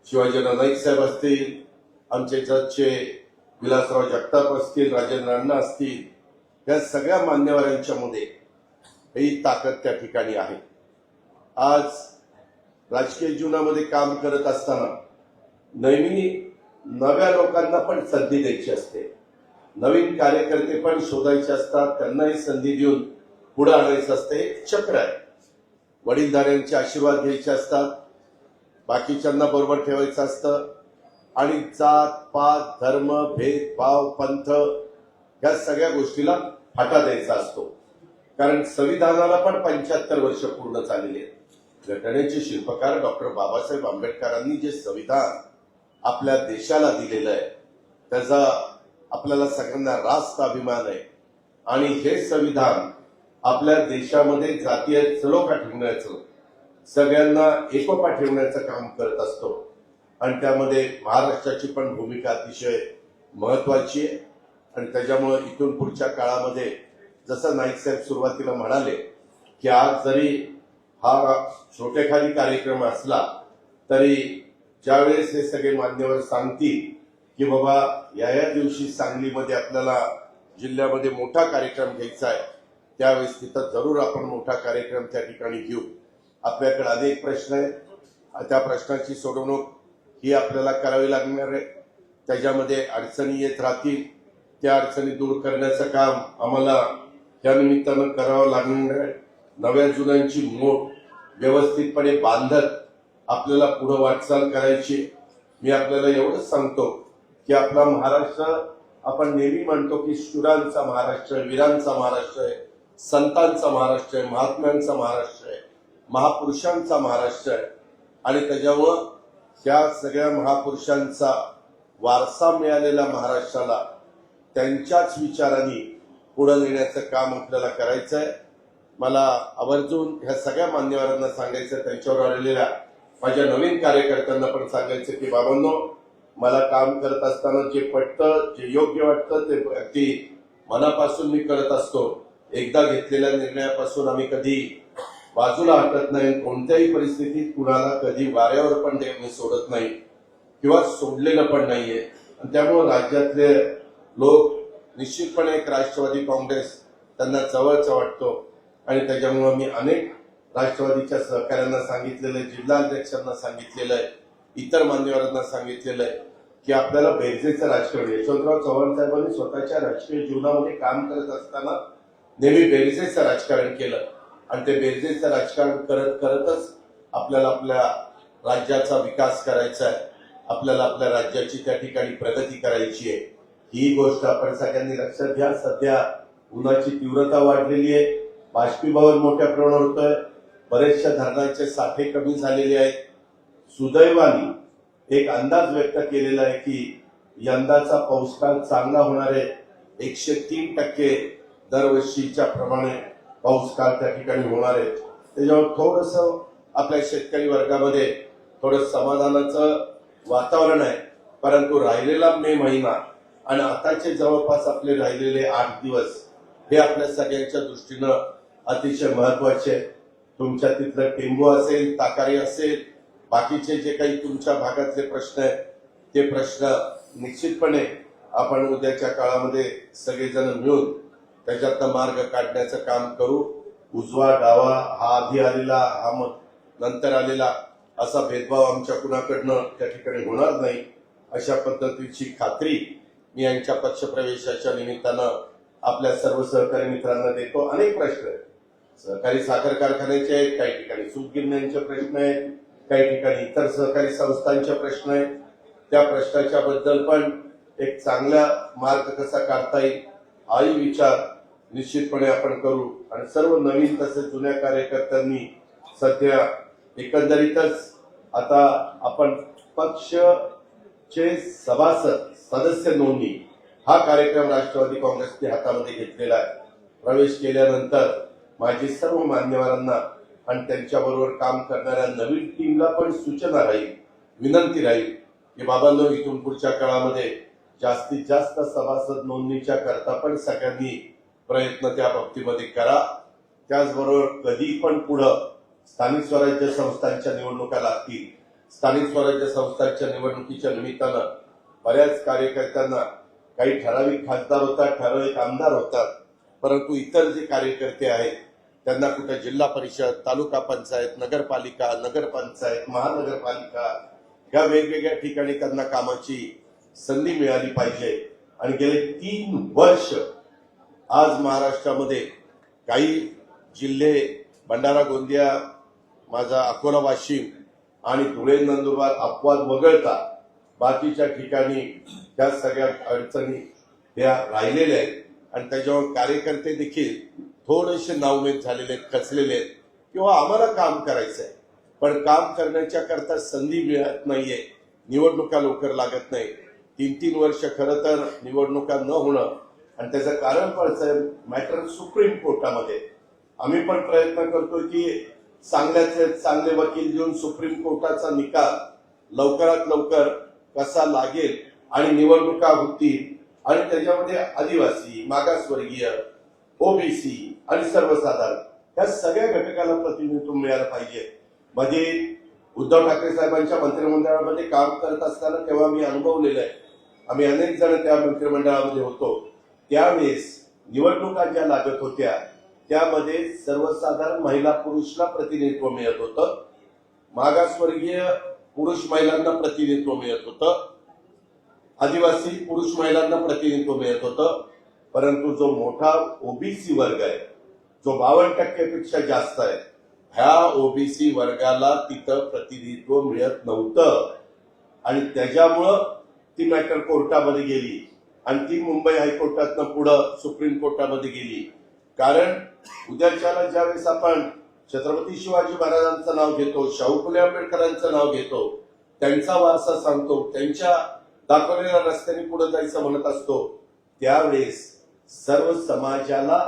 शिवाजीराव नाईक साहेब असतील, आमचे जजचे विलासराव जगताप असतील, राजेंद्र अण्णा असतील, या सगळ्या मान्यवरांच्या मध्ये ही ताकद त्या ठिकाणी आहे. आज राजकीय जीवनामध्ये काम करत असताना नेहमी नव्या लोकांना पण संधी द्यायची असते, नवीन कार्यकर्ते पण शोधायचे असतात, त्यांनाही संधी देऊन पुढे आणायचं असतं. हे चक्र आहे. वडीलधाऱ्यांचे आशीर्वाद घ्यायचे असतात, बाकीच्यांना बरोबर ठेवायचं असतं आणि जात पात, धर्म, भेदभाव, पंथ या सगळ्या गोष्टीला फाटा द्यायचा असतो. कारण संविधानाला पण 75 वर्ष पूर्ण झालेली आहेत. घटनेचे शिल्पकार डॉक्टर बाबासाहेब आंबेडकरांनी जे संविधान आपल्या देशाला दिलेलं आहे त्याचा आपल्याला सगळ्यांना रास्त अभिमान आहे आणि हे संविधान आपल्या देशामध्ये जातीय सलोखा ठेवण्याचं, सगळ्यांना एकोपा ठेवण्याचं काम करत असतो आणि त्यामध्ये महाराष्ट्राची पण भूमिका अतिशय महत्वाची आहे. आणि त्याच्यामुळे इथून पुढच्या काळामध्ये जसं नाईक साहेब सुरुवातीला म्हणाले की आज जरी हा छोटेखानी कार्यक्रम असला तरी ज्यावेळेस हे सगळे मान्यवर सांगतील की बाबा या दिवशी सांगलीमध्ये आपल्याला जिल्ह्यामध्ये मोठा कार्यक्रम घ्यायचा आहे, त्यावेळेस तिथं जरूर आपण मोठा कार्यक्रम त्या ठिकाणी घेऊ. आपल्याकडे अनेक प्रश्न आहेत, त्या प्रश्नाची सोडवणूक ही आपल्याला करावी लागणार आहे. त्याच्यामध्ये अडचणी येत राहतील, त्या अडचणी दूर करण्याचं काम आम्हाला या निमित्तानं करावं लागणार आहे. नव्या जुन्यांची मोठ व्यवस्थितपणे बांधत आपल्याला पुढे वाटचाल करायची. मी आपल्याला एवढंच सांगतो की आपला महाराष्ट्र, आपण नेहमी म्हणतो की शूरांचा महाराष्ट्र आहे, वीरांचा महाराष्ट्र आहे, संतांचा महाराष्ट्र आहे, महात्म्यांचा महाराष्ट्र आहे, महापुरुषांचा महाराष्ट्र आहे आणि त्याच्यामुळं ह्या सगळ्या महापुरुषांचा वारसा मिळालेल्या महाराष्ट्राला त्यांच्याच विचारांनी पुढे नेण्याचं काम आपल्याला करायचं आहे. मला आवर्जून ह्या सगळ्या मान्यवरांना सांगायचं, त्यांच्यावर आलेल्या माझ्या नवीन कार्यकर्त्यांना पण सांगायचं की बाबांनो, मला काम करत असताना जे पटतं, जे योग्य वाटतं ते अगदी मनापासून मी करत असतो. एकदा घेतलेल्या निर्णयापासून आम्ही कधी बाजूला हटत नाही. कोणत्याही परिस्थितीत कुणाला कधी वाऱ्यावर पण मी सोडत नाही किंवा सोडलेलं पण नाहीये. आणि त्यामुळे राज्यातले लोक निश्चितपणे एक राष्ट्रवादी काँग्रेस त्यांना जवळचं वाटतो आणि त्याच्यामुळे मी अनेक राष्ट्रवादीच्या सहकाऱ्यांना सांगितलेलं आहे, जिल्हाध्यक्षांना सांगितलेलं आहे, इतर मान्यवरांना सांगितलेलं आहे की आपल्याला बेरजेचं राजकारण, यशवंतराव चव्हाण साहेबांनी स्वतःच्या राजकीय जीवनामध्ये काम करत असताना नेहमी बेरजेचं राजकारण केलं आणि ते बेरजेचं राजकारण करत करतच आपल्याला आपल्या राज्याचा विकास करायचा आहे, आपल्याला आपल्या राज्याची त्या ठिकाणी प्रगती करायची आहे. ही गोष्ट आपण सगळ्यांनी लक्षात घ्या. सध्या उन्हाची तीव्रता वाढलेली आहे, बाष्पीभवन मोठ्या प्रमाणावर होतोय, बरेचशा धरणांचे साठे कमी झालेले आहेत. सुदैवाने एक अंदाज व्यक्त केलेला आहे की यंदाचा पाऊसकाळ चांगला होणार आहे. 103% दरवर्षीच्या प्रमाणे पाऊसकाळ त्या ठिकाणी होणार आहे. त्याच्यावर थोडंसं आपल्या शेतकरी वर्गामध्ये थोडं समाधानाचं वातावरण आहे. परंतु राहिलेला मे महिना आणि आताचे जवळपास आपले राहिलेले 8 दिवस हे आपल्या सगळ्यांच्या दृष्टीनं अतिशय महत्वाचे. तुमच्या तिथलं टेंबू असेल, ताकारी असेल, बाकीचे जे काही तुमच्या भागातले प्रश्न आहेत ते प्रश्न निश्चितपणे आपण उद्याच्या काळामध्ये सगळेजण मिळून त्याच्यातनं मार्ग काढण्याचं काम करू. उजवा डावा, हा आधी आलेला, हा मग नंतर आलेला, असा भेदभाव आमच्या कुणाकडनं त्या ठिकाणी होणार नाही, अशा पद्धतीची खात्री मी यांच्या पक्षप्रवेशाच्या निमित्तानं आपल्या सर्व सहकारी मित्रांना देतो. अनेक प्रश्न आहेत, सहकारी साखर कारखान्याचे आहेत, काही ठिकाणी सूतगिरण्यांचे प्रश्न आहेत, काही ठिकाणी इतर सहकारी संस्थांचे प्रश्न आहेत. त्या प्रश्नाच्या बद्दल पण एक चांगला मार्ग कसा काढता येईल हाही विचार निश्चितपणे आपण करू. आणि सर्व नवीन तसेच जुन्या कार्यकर्त्यांनी सध्या एकंदरीतच आता आपण पक्षचे सदस्य नोंदणी हा कार्यक्रम राष्ट्रवादी काँग्रेसने हातामध्ये घेतलेला आहे. प्रवेश केल्यानंतर माझी सर्व मान्यवरांना आणि त्यांच्याबरोबर काम करणाऱ्या नवीन टीमला पण सूचना राहील, विनंती राहील की बाबांनो, इथून पुढच्या काळामध्ये जास्तीत जास्त सभासद नोंदणीच्या करता पण सगळ्यांनी प्रयत्न त्या बाबतीमध्ये करा. त्याचबरोबर कधी पण पुढं स्थानिक स्वराज्य संस्थांच्या निवडणुका लागतील. स्थानिक स्वराज्य संस्थांच्या निवडणुकीच्या निमित्तानं बऱ्याच कार्यकर्त्यांना काही ठराविक खासदार होतात, ठराविक आमदार होतात, परंतु इतर जे कार्यकर्ते आहेत त्यांना कुठे जिल्हा परिषद, तालुका पंचायत, नगरपालिका, नगरपंचायत, महानगरपालिका या वेगवेगळ्या ठिकाणी त्यांना कामाची संधी मिळाली पाहिजे. आणि गेले 3 वर्ष आज महाराष्ट्रामध्ये काही जिल्हे, भंडारा, गोंदिया, माझा अकोला, वाशिम आणि धुळे, नंदुरबार अपवाद वगळता बाकीच्या ठिकाणी त्या सगळ्या अडचणी त्या राहिलेल्या आहेत. आणि त्याच्यावर कार्यकर्ते देखील थोडेसे नाउमेद झालेले आहेत, खचलेले आहेत, किंवा आम्हाला काम करायचं आहे पण काम करण्याच्या करता संधी मिळत नाहीये, निवडणुका लवकर लागत नाही. 3-3 वर्ष खरं तर निवडणुका न होणं आणि त्याचं कारण पडतंय मॅटर सुप्रीम कोर्टामध्ये. आम्ही पण प्रयत्न करतो की चांगल्याचे चांगले वकील देऊन सुप्रीम कोर्टाचा निकाल लवकरात लवकर कसा लागेल आणि निवडणुका होतील आणि त्याच्यामध्ये आदिवासी, मागासवर्गीय, ओबीसी आणि सर्वसाधारण या सगळ्या घटकाला प्रतिनिधित्व मिळालं पाहिजे. मध्ये उद्धव ठाकरे साहेबांच्या मंत्रिमंडळामध्ये काम करत असताना तेव्हा मी अनुभवलेलं आहे. आम्ही अनेक जण त्या मंत्रिमंडळामध्ये होतो. त्यावेळेस निवडणुका ज्या लागत होत्या त्यामध्ये सर्वसाधारण महिला पुरुषला प्रतिनिधित्व मिळत होतं, मागासवर्गीय पुरुष महिलांना प्रतिनिधित्व मिळत होतं, आदिवासी पुरुष महिलांना प्रतिनिधित्व मिळत होतं. परंतु जो मोठा ओबीसी वर्ग आहे, जो 52% पेक्षा जास्त आहे, ह्या ओबीसी वर्गाला तिथं प्रतिनिधित्व मिळत नव्हतं. आणि त्याच्यामुळं ती मॅटर कोर्टामध्ये गेली आणि ती मुंबई हायकोर्टातनं पुढं सुप्रीम कोर्टामध्ये गेली. कारण उद्याच्याला ज्यावेळेस आपण छत्रपती शिवाजी महाराजांचं नाव घेतो, शाहू फुले आंबेडकरांचं नाव घेतो, त्यांचा वारसा सांगतो, त्यांच्या दाखवलेल्या रस्त्याने पुढे जायचं म्हणत असतो, त्यावेळेस सर्व समाजाला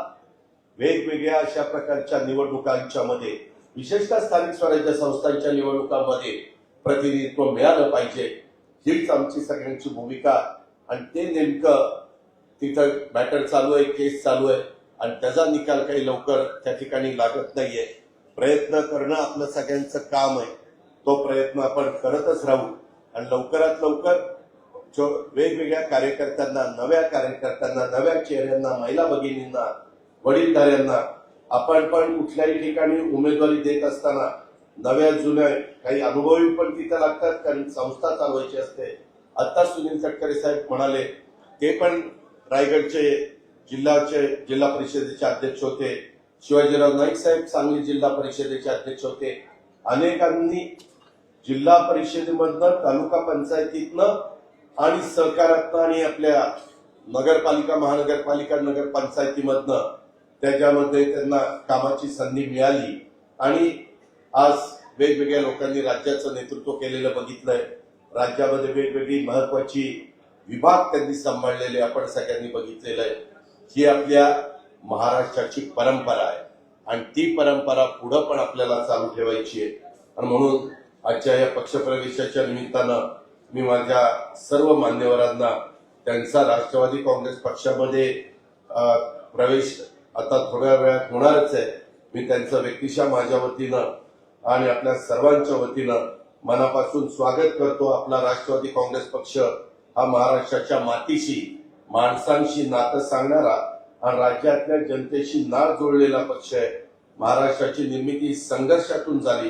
वेगवेगळ्या अशा प्रकारच्या निवडणुकांच्या मध्ये, विशेषतः स्थानिक स्वराज्य संस्थांच्या निवडणुकांमध्ये प्रतिनिधित्व मिळालं पाहिजे. हीच आमची सगळ्यांची भूमिका. आणि ते नेमकं तिथं मॅटर चालू आहे, केस चालू आहे आणि त्याचा निकाल काही लवकर त्या ठिकाणी लागत नाहीये. प्रयत्न करणं आपलं सगळ्यांचं काम आहे. तो प्रयत्न आपण करतच राहू आणि लवकरात लवकर वेगवेगळ्या कार्यकर्त्यांना, नव्या चेहऱ्यांना, महिला भगिनींना, वडीलधाऱ्यांना आपण पण कुठल्याही ठिकाणी उमेदवारी देत असताना नव्या जुन्या काही अनुभवी पण तिथं लागतात, कारण संस्था चालवायची असते. आता सुनील तटकरे साहेब म्हणाले, ते पण रायगडचे जिल्हा परिषदेचे अध्यक्ष होते. शिवाजीराव नाईक साहेब सांगली जिल्हा परिषदेचे अध्यक्ष होते. अनेकांनी जिल्हा परिषदेमधनं, तालुका पंचायतीतनं आणि सहकारातनं आणि आपल्या नगरपालिका, महानगरपालिका, नगरपंचायतीमधनं त्याच्यामध्ये त्यांना कामाची संधी मिळाली आणि आज वेगवेगळ्या लोकांनी राज्याचं नेतृत्व केलेलं बघितलंय. राज्यामध्ये वेगवेगळी महत्वाची विभाग त्यांनी सांभाळलेले आपण सगळ्यांनी बघितलेलं आहे. ही आपल्या महाराष्ट्राची परंपरा आहे आणि ती परंपरा पुढं पण आपल्याला चालू ठेवायची आहे. आणि म्हणून आजच्या या पक्षप्रवेशाच्या निमित्तानं मी माझ्या सर्व मान्यवरांना त्यांचा राष्ट्रवादी काँग्रेस पक्षामध्ये प्रवेश आता थोड्या वेळात होणारच आहे, मी त्यांचं व्यक्तिशः माझ्या वतीनं आणि आपल्या सर्वांच्या वतीनं मनापासून स्वागत करतो. आपला राष्ट्रवादी काँग्रेस पक्ष हा महाराष्ट्राच्या मातीशी, माणसांशी नातं सांगणारा आणि राज्यातल्या जनतेशी नाळ जोडलेला पक्ष आहे. महाराष्ट्राची निर्मिती संघर्षातून झाली,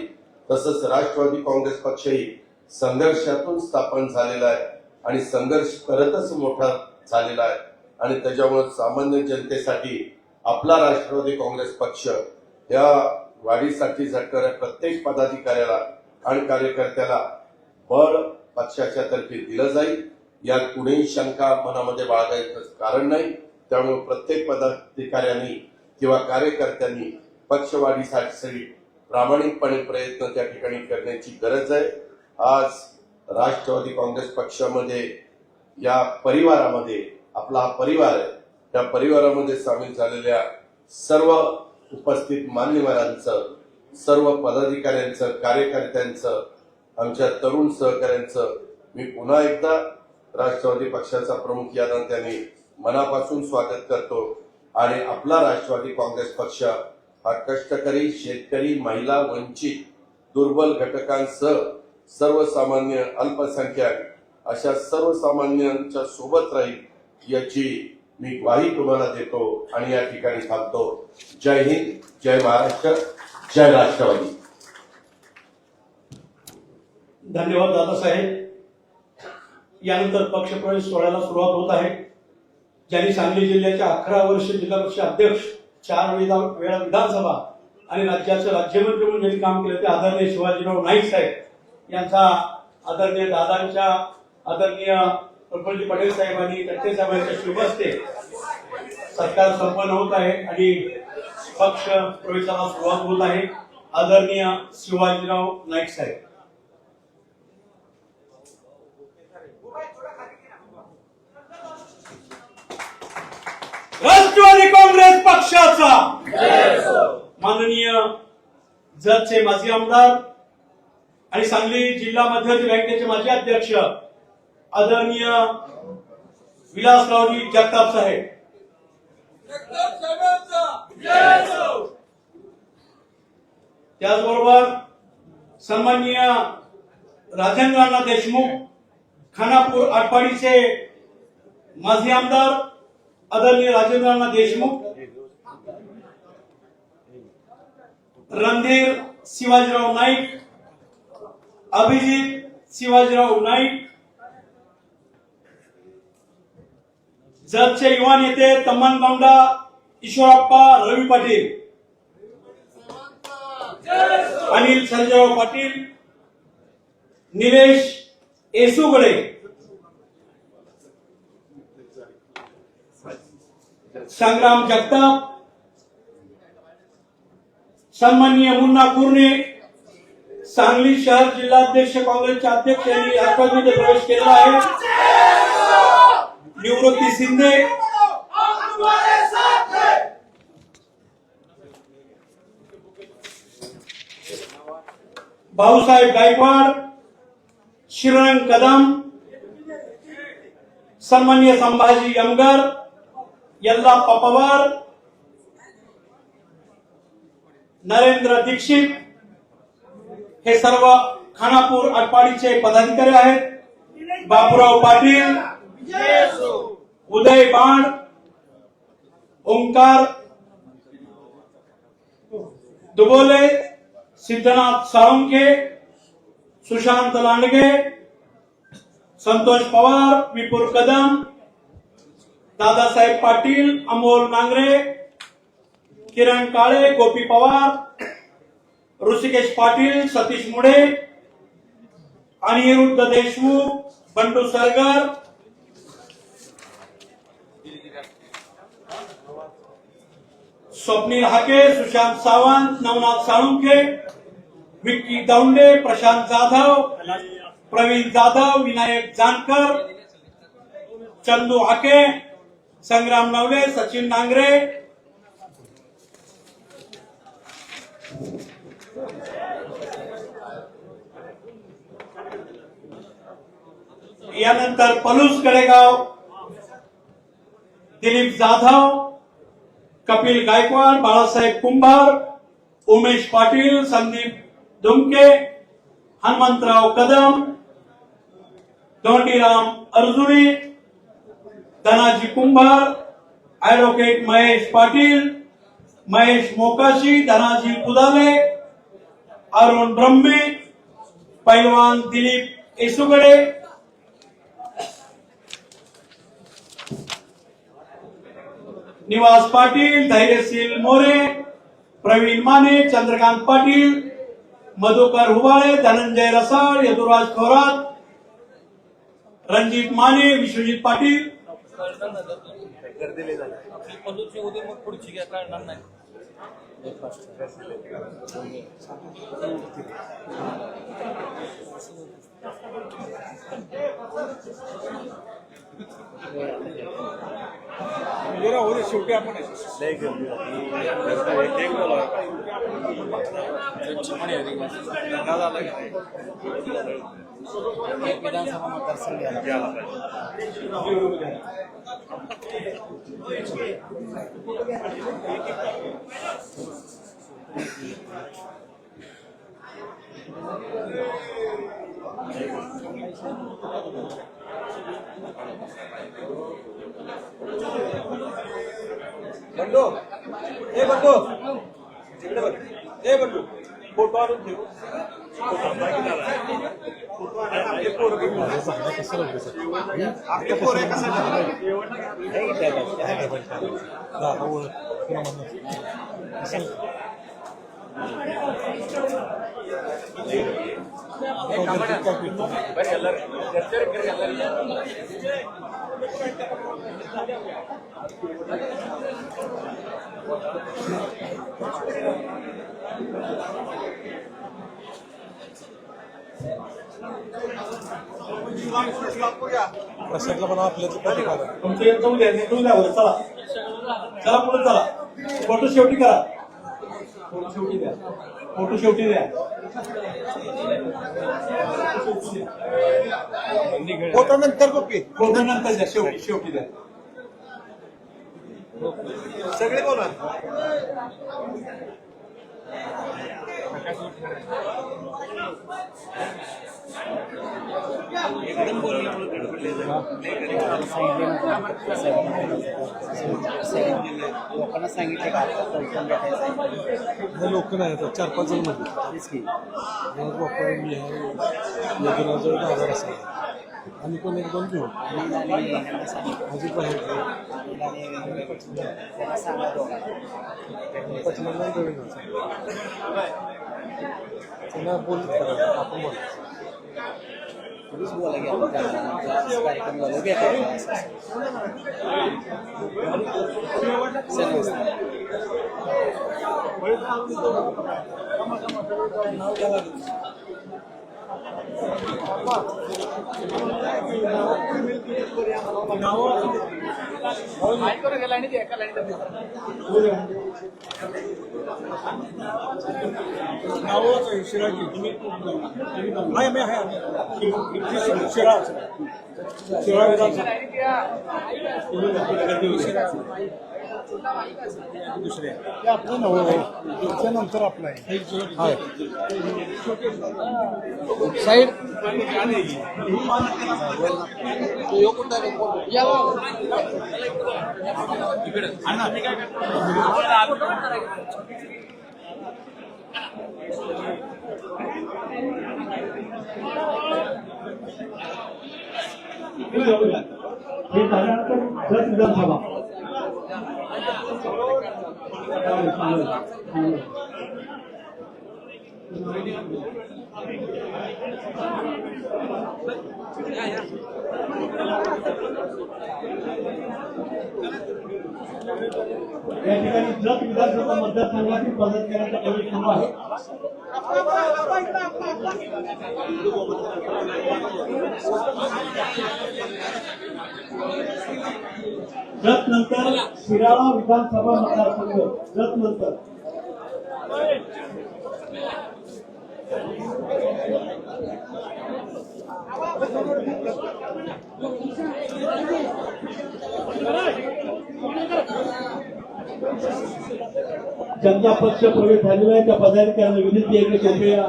तसंच राष्ट्रवादी काँग्रेस पक्षही संघर्षातून स्थापन झालेला आहे आणि संघर्ष करतच मोठा झालेला आहे. आणि त्याच्यामुळे सामान्य जनतेसाठी आपला राष्ट्रवादी काँग्रेस पक्ष या वाढीसाठी झटणाऱ्या प्रत्येक पदाधिकाऱ्याला आणि कार्यकर्त्याला बळ पक्षाच्या तर्फे दिलं जाईल, यात कुणीही शंका मनामध्ये बाळगायचं कारण नाही. त्यामुळे प्रत्येक पदाधिकाऱ्यांनी किंवा कार्यकर्त्यांनी पक्षवाढीसाठी प्रामाणिकपणे प्रयत्न त्या ठिकाणी करण्याची गरज आहे. आज राष्ट्रवादी काँग्रेस पक्षामध्ये या परिवारामध्ये, आपला हा परिवार आहे, त्या परिवारामध्ये सामील झालेल्या सर्व उपस्थित मान्यवरांचं, सर्व पदाधिकाऱ्यांचं, कार्यकर्त्यांचं, आमच्या तरुण सहकाऱ्यांचं मी पुन्हा एकदा राष्ट्रवादी पक्षाचा प्रमुख या नात्याने मनापासून स्वागत करतो. आणि आपला राष्ट्रवादी काँग्रेस पक्ष हा कष्टकरी, शेतकरी, महिला, वंचित, दुर्बल घटकांसह सर्वसामान्य, अल्पसंख्याक अशा सर्वसामान्यांच्या सोबत राहील याची मी ग्वाही तुम्हाला देतो आणि या ठिकाणी थांबतो. जय हिंद, जय महाराष्ट्र, जय राष्ट्रवादी. धन्यवाद दादासाहेब. यानंतर पक्षप्रवेश सोहळ्याला सुरुवात होत आहे. ज्यांनी सांगली जिल्ह्याच्या 11 वर्ष जिल्हा परिषद अध्यक्ष, 4 वेळा विधानसभा आणि राज्याचे राज्यमंत्री म्हणून ज्यांनी काम केलं ते आदरणीय शिवाजीराव नाईक साहेब यांचा आदरणीय दादांच्या, आदरणीय प्रफुल्लजी पटेल साहेबांनी, टक्के साहेबांच्या शुभ हस्ते सत्कार संपन्न होत आहे आणि पक्ष प्रवेशाला सुरुवात होत आहे. आदरणीय शिवाजीराव नाईक साहेब. राष्ट्रवादी काँग्रेस पक्षाचा माननीय जतचे माजी आमदार आणि सांगली जिल्हा मध्यवर्ती बँकेचे माजी अध्यक्ष आदरणीय विलासरावजी जगताप साहेब. त्याचबरोबर सन्माननीय राजेंद्रनाथ देशमुख, खानापूर आटपाडीचे माजी आमदार आदरणीय राजेंद्रनाथ देशमुख, रणधीर शिवाजीराव नाईक, अभिजित शिवाजीराव नाईक, जतचे युवा नेते तम्मनगौंडा ईश्वरप्पा रवी पाटील, अनिल सर्जेराव पाटील, निलेश येसुगडे, संग्राम जगताप, सन्माननीय मुन्ना कुर्णे, सांगली शहर जिल्हाध्यक्ष काँग्रेसचे अध्यक्ष यांनी राष्ट्रवादीमध्ये प्रवेश केला आहे. निवृत्ती शिंदे, भाऊसाहेब गायकवाड, श्रीरंग कदम, सन्माननीय संभाजी यमगर, यल्लाप्पा पवार, नरेंद्र दीक्षित हे सर्व खानापूर आटपाडीचे पदाधिकारी आहेत. बापूराव पाटील, उदय बाण, ओंकार दुबोले, सिद्धनाथ साळुंखे, सुशांत लांडगे, संतोष पवार, विपुल कदम, दादासाहेब पाटील, अमोल नांगरे, किरण काळे, गोपी पवार, ऋषिकेश पाटील, सतीश मुडे, अनिरुद्ध देशमुख, बंडू सरगर, स्वप्नील हाके, सुशांत सावंत, नवनाथ साळुंखे, विक्की दौंडे, प्रशांत जाधव, प्रवीण जाधव, विनायक जानकर, चंदू हाके, संग्राम नवले, सचिन नांगरे, यानंतर पलूस कडेगाव, दिलीप जाधव, कपिल गायकवाड, बाळासाहेब कुंभार, उमेश पाटील, संदीप दुमके, हनुमंतराव कदम, धोंडीराम अर्जुनी, धनाजी कुंभार, ऍडव्होकेट महेश पाटील, महेश मोकाशी, धनाजी कुदाले, अरुण ब्रह्मे, पैलवान दिलीप येसुगडे, निवास पाटील, धैर्यशील मोरे, प्रवीण माने, चंद्रकांत पाटील, मधुकर हुबाळे, धनंजय रसाळ, यदुराज थोरात, रणजित माने, विश्वजित पाटील, शेवटी आपण विधानसभा मतदारसंघ बंडू ए बंडू तिकडे बघ ए बंडू फोटो आणून ठेव प्रसादला पण आपल्या तुमचं येऊन द्या, निघून द्या वर, चला चला पुढे चला. फोटो शेवटी करा, फोटो शेवटी द्या, फोटो शेवटी द्या. फोटो नंतर कॉपी फोटो नंतर द्या, शेवटी शेवटी द्या. सगळे बोला लोकांना सांगितलं का लोक नाही 4-5 जण मध्ये आणि कोण एक दोन घेऊन अजित त्यांना बोलत करा आपण बोला कार्यक्रम दुसरे आपलं नंतर आपलं साईड हे साधारणतः 10 विधानसभा या ठिकाणी जत विधानसभा मतदारसंघातील पदाधिकाऱ्यांचा प्रवेश सुरू आहे. जत नंतर शिराळा विधानसभा मतदारसंघ जत नंतर जनता पक्ष प्रवेश झालेला आहे. त्या पदाधिकाऱ्यांना विनंती आहे की कृपया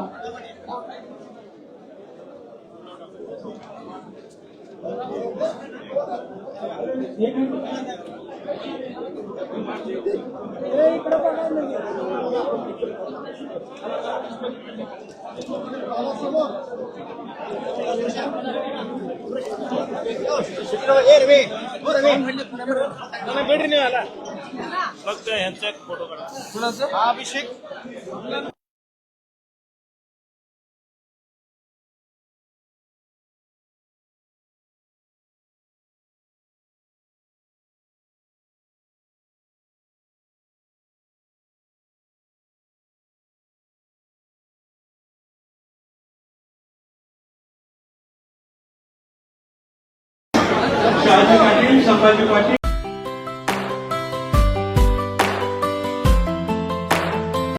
फक्त यांचा एक फोटो काढा. कुणाचं? अभिषेक. शहाजी पाटील, संभाजी पाटील